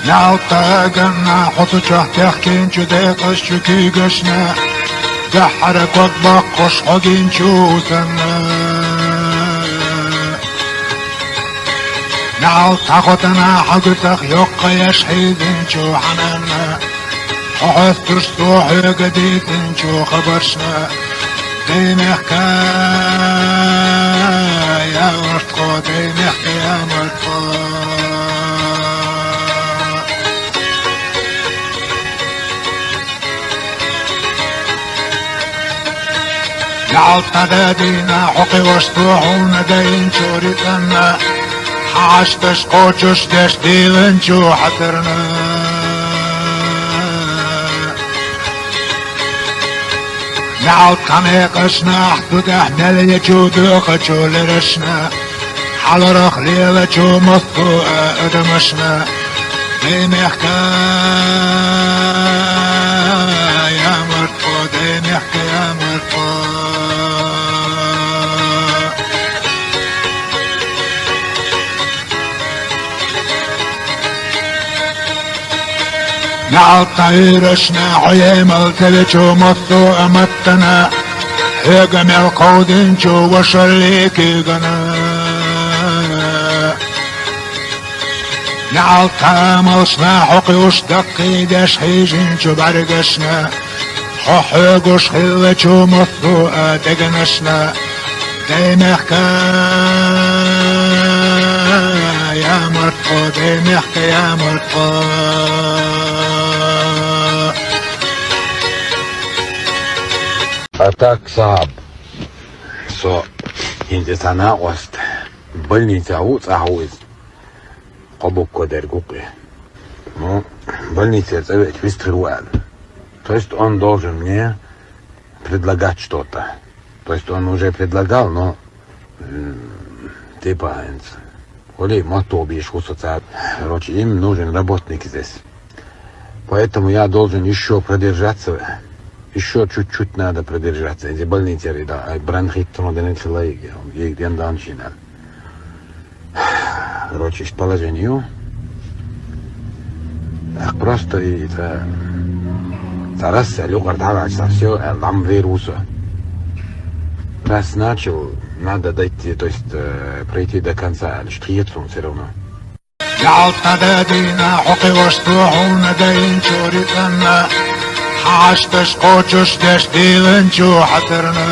نعطاقنا حط تحكين جديقش جكيقشنا دحرك وطبقش حقين جوثنا نعطاقتنا حقتك يقا يشحيدين جو حنانا حوث ترسطوح يقديتين جو خبرشنا دينحكا يا مرتقو دينحكا يا مرتقو نعطنا دينا حقي واسطوحونا دين شوريتنا حاشتش قوتش دش ديلن جو حترنا نعطنا قشنا حدود احنا اللي جودوخ جو لرشنا حلرخ ليلة جو مطوء ادمشنا دينحكا يا مرتقو دينحكا يا مرتقو نعطيرشنا عيم التلجو مطو امتنا هيقم القودين جو وشريكي قنا نعطاملشنا حقي وشدقي داش حيجين جو برقشنا حقوش خلة جو مطو ادقنشنا دينحكا يا مرتقو دينحكا يا مرتقو Так, صعب so интересно ост больница уцахуз قبوك درجوكي ну больница это выстрелует то есть он должен мне предлагать что-то то есть он уже предлагал но типа коли мотобиш социал короче им нужен работник здесь поэтому я должен еще продержаться. Еще чуть-чуть надо продержаться. Эти больницы, да, бронхит, тромбонефрит, есть генданщина. Короче, к положению. Просто это раз люкар тараться, все, там вируса. Раз начал, надо дойти, то есть пройти до конца, штрицун все равно. نعطنا دينا حقي واسطوحونا دين شوريتنا حاشتش قوتش دش ديلن جو حترنا